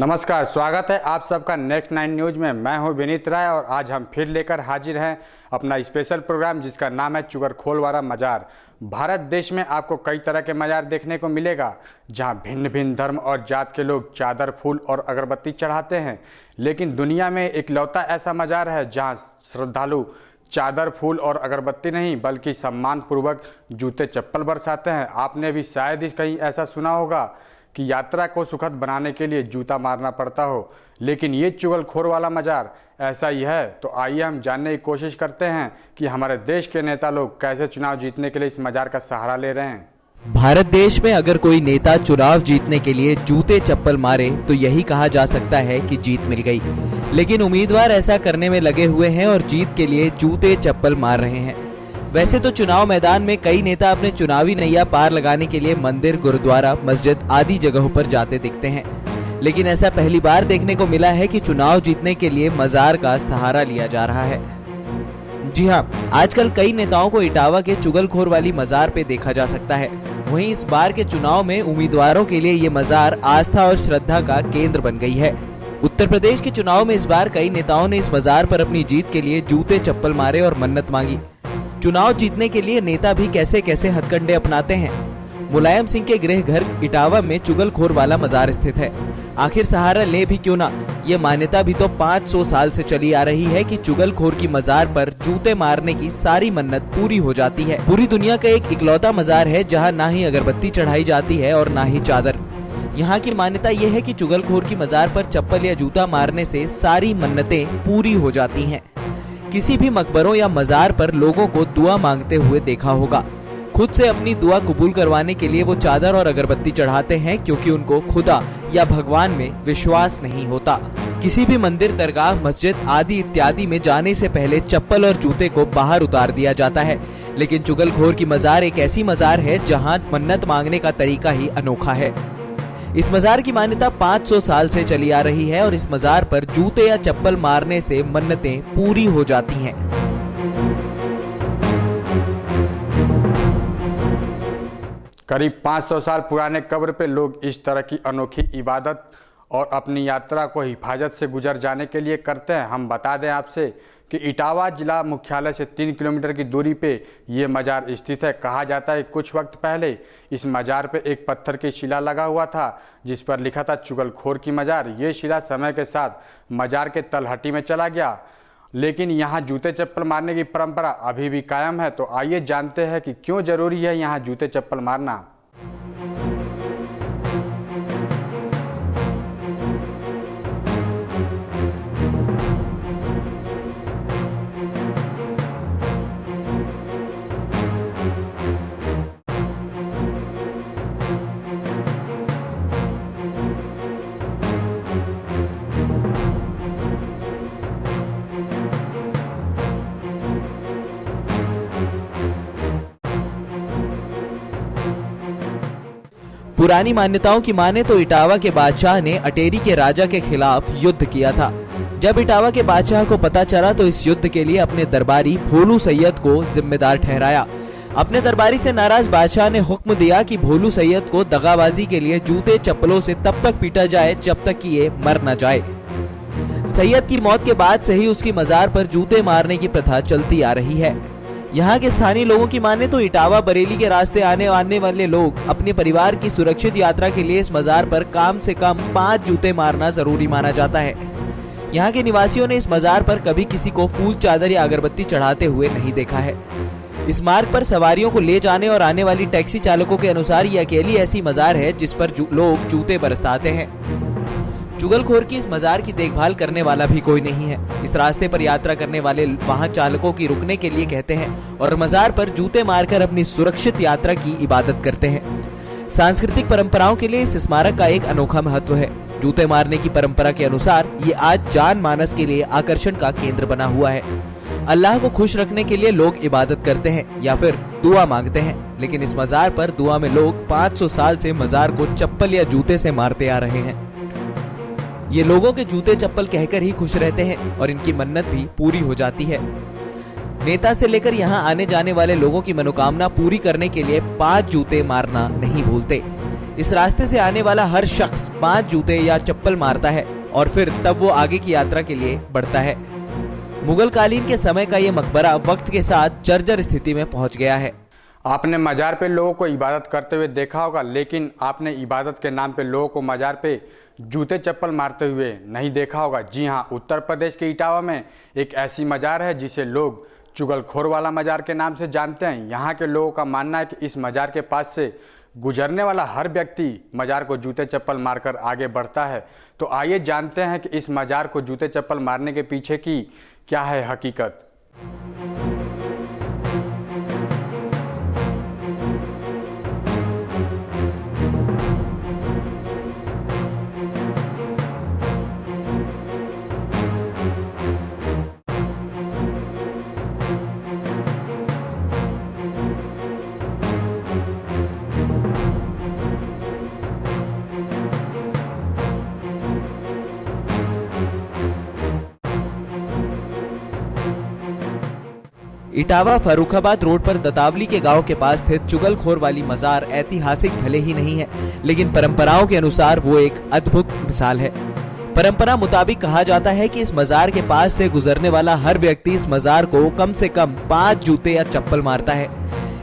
नमस्कार, स्वागत है आप सबका नेक्स्ट 9 न्यूज में। मैं हूं विनीत राय और आज हम फिर लेकर हाजिर हैं अपना स्पेशल प्रोग्राम जिसका नाम है चुगलखोर मजार। भारत देश में आपको कई तरह के मजार देखने को मिलेगा जहां भिन्न भिन्न धर्म और जात के लोग चादर, फूल और अगरबत्ती चढ़ाते हैं, लेकिन दुनिया में इकलौता ऐसा मजार है जहां श्रद्धालु चादर, फूल और अगरबत्ती नहीं बल्कि सम्मानपूर्वक जूते चप्पल बरसाते हैं। आपने भी शायद ही कहीं ऐसा सुना होगा कि यात्रा को सुखद बनाने के लिए जूता मारना पड़ता हो, लेकिन ये चुगलखोर वाला मजार ऐसा ही है। तो आइए हम जानने की कोशिश करते हैं कि हमारे देश के नेता लोग कैसे चुनाव जीतने के लिए इस मजार का सहारा ले रहे हैं। भारत देश में अगर कोई नेता चुनाव जीतने के लिए जूते चप्पल मारे तो यही कहा जा सकता है कि जीत मिल गई, लेकिन उम्मीदवार ऐसा करने में लगे हुए हैं और जीत के लिए जूते चप्पल मार रहे हैं। वैसे तो चुनाव मैदान में कई नेता अपने चुनावी नैया पार लगाने के लिए मंदिर, गुरुद्वारा, मस्जिद आदि जगहों पर जाते दिखते हैं, लेकिन ऐसा पहली बार देखने को मिला है कि चुनाव जीतने के लिए मजार का सहारा लिया जा रहा है। जी हां, आजकल कई नेताओं को इटावा के चुगलखोर वाली मजार पे देखा जा सकता है। वहीं इस बार के चुनाव में उम्मीदवारों के लिए ये मजार आस्था और श्रद्धा का केंद्र बन गई है। उत्तर प्रदेश के चुनाव में इस बार कई नेताओं ने इस मजार पर अपनी जीत के लिए जूते चप्पल मारे और मन्नत मांगी। चुनाव जीतने के लिए नेता भी कैसे कैसे हथकंडे अपनाते हैं। मुलायम सिंह के गृह घर इटावा में चुगलखोर वाला मजार स्थित है। आखिर सहारा ले भी क्यों ना, ये मान्यता भी तो 500 साल से चली आ रही है कि चुगलखोर की मजार पर जूते मारने की सारी मन्नत पूरी हो जाती है। पूरी दुनिया का एक इकलौता मजार है जहां ना ही अगरबत्ती चढ़ाई जाती है और ना ही चादर। यहाँ की मान्यता यह है कि चुगलखोर की मजार पर चप्पल या जूता मारने से सारी मन्नतें पूरी हो जाती हैं। किसी भी मकबरों या मजार पर लोगों को दुआ मांगते हुए देखा होगा। खुद से अपनी दुआ कबूल करवाने के लिए वो चादर और अगरबत्ती चढ़ाते हैं, क्योंकि उनको खुदा या भगवान में विश्वास नहीं होता। किसी भी मंदिर, दरगाह, मस्जिद आदि इत्यादि में जाने से पहले चप्पल और जूते को बाहर उतार दिया जाता है, लेकिन चुगलखोर की मजार एक ऐसी मजार है जहाँ मन्नत मांगने का तरीका ही अनोखा है। इस मजार की मान्यता 500 साल से चली आ रही है और इस मजार पर जूते या चप्पल मारने से मन्नतें पूरी हो जाती हैं। करीब 500 साल पुराने कब्र पे लोग इस तरह की अनोखी इबादत और अपनी यात्रा को हिफाजत से गुजर जाने के लिए करते हैं। हम बता दें आपसे कि इटावा जिला मुख्यालय से 3 किलोमीटर की दूरी पे ये मजार स्थित है। कहा जाता है कुछ वक्त पहले इस मजार पे एक पत्थर की शिला लगा हुआ था जिस पर लिखा था चुगलखोर की मजार। ये शिला समय के साथ मजार के तलहटी में चला गया, लेकिन यहाँ जूते चप्पल मारने की परंपरा अभी भी कायम है। तो आइए जानते हैं कि क्यों जरूरी है यहाँ जूते चप्पल मारना। पुरानी मान्यताओं की माने तो इटावा के बादशाह ने अटेरी के राजा के खिलाफ युद्ध किया था। जब इटावा के बादशाह को पता चला तो इस युद्ध के लिए अपने दरबारी भोलू सैयद को जिम्मेदार ठहराया। अपने दरबारी से नाराज बादशाह ने हुक्म दिया कि भोलू सैयद को दगाबाजी के लिए जूते चप्पलों से तब तक पीटा जाए जब तक कि ये मर न जाए। सैयद की मौत के बाद से ही उसकी मजार पर जूते मारने की प्रथा चलती आ रही है। यहाँ के स्थानीय लोगों की माने तो इटावा बरेली के रास्ते आने वाले लोग अपने परिवार की सुरक्षित यात्रा के लिए इस मजार पर कम से कम 5 जूते मारना जरूरी माना जाता है। यहाँ के निवासियों ने इस मजार पर कभी किसी को फूल, चादर या अगरबत्ती चढ़ाते हुए नहीं देखा है। इस मार्ग पर सवारियों को ले जाने और आने वाली टैक्सी चालकों के अनुसार ये अकेली ऐसी मजार है जिस पर लोग जूते बरसाते हैं। चुगलखोर की इस मजार की देखभाल करने वाला भी कोई नहीं है। इस रास्ते पर यात्रा करने वाले वाहन चालकों की रुकने के लिए कहते हैं और मजार पर जूते मारकर अपनी सुरक्षित यात्रा की इबादत करते हैं। सांस्कृतिक परंपराओं के लिए इस स्मारक का एक अनोखा महत्व है। जूते मारने की परंपरा के अनुसार ये आज जानमानस के लिए आकर्षण का केंद्र बना हुआ है। अल्लाह को खुश रखने के लिए लोग इबादत करते हैं या फिर दुआ मांगते हैं, लेकिन इस मजार पर दुआ में लोग 500 साल से मजार को चप्पल या जूते से मारते आ रहे हैं। ये लोगों के जूते चप्पल कहकर ही खुश रहते हैं और इनकी मन्नत भी पूरी हो जाती है। नेता से लेकर यहाँ आने जाने वाले लोगों की मनोकामना पूरी करने के लिए 5 जूते मारना नहीं भूलते। इस रास्ते से आने वाला हर शख्स 5 जूते या चप्पल मारता है और फिर तब वो आगे की यात्रा के लिए बढ़ता है। मुगल कालीन के समय का ये मकबरा वक्त के साथ जर्जर स्थिति में पहुंच गया है। आपने मज़ार पे लोगों को इबादत करते हुए देखा होगा, लेकिन आपने इबादत के नाम पे लोगों को मज़ार पे जूते चप्पल मारते हुए नहीं देखा होगा। जी हाँ, उत्तर प्रदेश के इटावा में एक ऐसी मज़ार है जिसे लोग चुगलखोर वाला मज़ार के नाम से जानते हैं। यहाँ के लोगों का मानना है कि इस मज़ार के पास से गुजरने वाला हर व्यक्ति मज़ार को जूते चप्पल मारकर आगे बढ़ता है। तो आइए जानते हैं कि इस मज़ार को जूते चप्पल मारने के पीछे की क्या है हकीकत। इटावा फर्रुखाबाद रोड पर दतावली के गांव के पास स्थित चुगलखोर वाली मजार ऐतिहासिक भले ही नहीं है, लेकिन परंपराओं के अनुसार वो एक अद्भुत मिसाल है। परंपरा मुताबिक कहा जाता है कि इस मजार के पास से गुजरने वाला हर व्यक्ति इस मजार को कम से कम 5 जूते या चप्पल मारता है।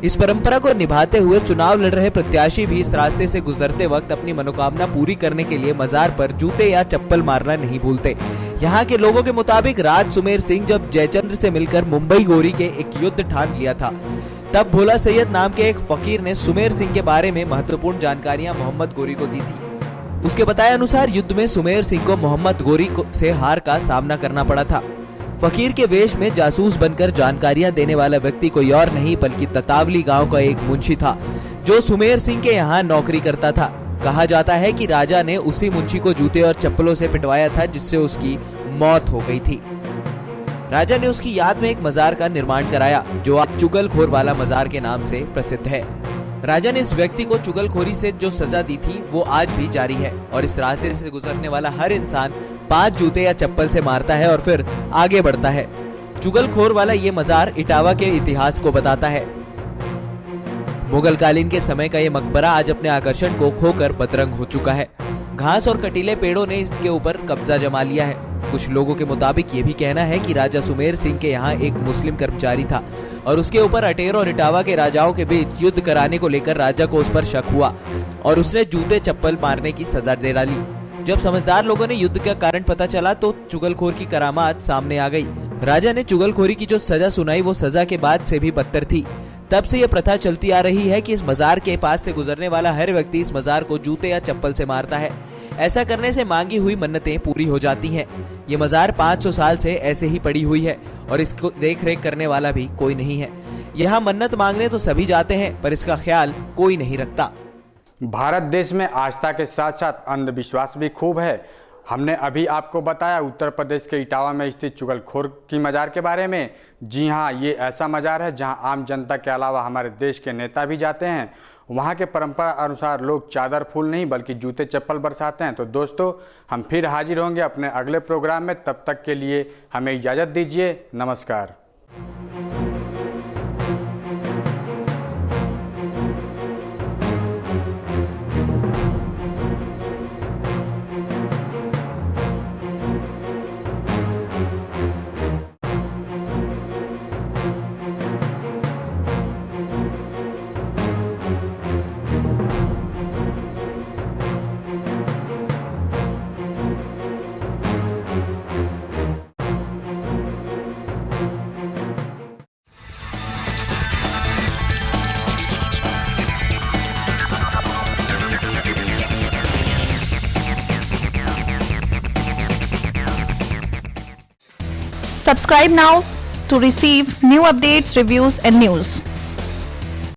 इस परंपरा को निभाते हुए चुनाव लड़ रहे प्रत्याशी भी इस रास्ते से गुजरते वक्त अपनी मनोकामना पूरी करने के लिए मजार पर जूते या चप्पल मारना नहीं भूलते। यहाँ के लोगों के मुताबिक राज सुमेर सिंह जब जयचंद्र से मिलकर मुंबई गोरी के एक युद्ध ठान लिया था, तब भोला सैयद नाम के एक फकीर ने सुमेर सिंह के बारे में महत्वपूर्ण जानकारियां मोहम्मद गोरी को दी थी। उसके बताए अनुसार युद्ध में सुमेर सिंह को मोहम्मद गोरी से हार का सामना करना पड़ा था। फकीर के वेश में जासूस बनकर जानकारियां देने वाला व्यक्ति कोई और नहीं बल्कि दतावली गांव का एक मुंशी था, जो सुमेर सिंह के यहाँ नौकरी करता था। कहा जाता है कि राजा ने उसी मुंशी को जूते और चप्पलों से पिटवाया था, जिससे उसकी मौत हो गई थी। राजा ने उसकी याद में एक मजार का निर्माण कराया, जो आज चुगलखोर वाला मजार के नाम से प्रसिद्ध है। राजा ने इस व्यक्ति को चुगलखोरी से जो सजा दी थी वो आज भी जारी है और इस रास्ते से गुजरने वाला हर इंसान 5 जूते या चप्पल से मारता है और फिर आगे बढ़ता है। चुगलखोर वाला ये मजार इटावा के इतिहास को बताता है। मुगल कालीन के समय का ये मकबरा आज अपने आकर्षण को खोकर बदरंग हो चुका है। घास और कटीले पेड़ों ने इसके ऊपर कब्जा जमा लिया है। कुछ लोगों के मुताबिक ये भी कहना है कि राजा सुमेर सिंह के यहाँ एक मुस्लिम कर्मचारी था और उसके ऊपर अटेर और इटावा के राजाओं के बीच युद्ध कराने को लेकर राजा को उस पर शक हुआ और उसने जूते चप्पल मारने की सजा दे डाली। जब समझदार लोगों ने युद्ध का कारण पता चला तो चुगलखोर की करामात सामने आ गई। राजा ने चुगलखोरी की जो सजा सुनाई वो सजा के बाद से भी बदतर थी। तब से यह प्रथा चलती आ रही है कि इस मजार के पास से गुजरने वाला हर व्यक्ति इस मजार को जूते या चप्पल से मारता है। ऐसा करने से मांगी हुई मन्नतें पूरी हो जाती हैं। ये मजार 500 साल से ऐसे ही पड़ी हुई है और इसको देख रेख करने वाला भी कोई नहीं है। यहाँ मन्नत मांगने तो सभी जाते हैं, पर इसका ख्याल कोई नहीं रखता। भारत देश में आस्था के साथ साथ अंधविश्वास भी खूब है। हमने अभी आपको बताया उत्तर प्रदेश के इटावा में स्थित चुगलखोर की मजार के बारे में। जी हाँ, ये ऐसा मजार है जहाँ आम जनता के अलावा हमारे देश के नेता भी जाते हैं। वहाँ के परंपरा अनुसार लोग चादर फूल नहीं बल्कि जूते चप्पल बरसाते हैं। तो दोस्तों, हम फिर हाजिर होंगे अपने अगले प्रोग्राम में। तब तक के लिए हमें इजाज़त दीजिए। नमस्कार। Subscribe now to receive new updates, reviews and news.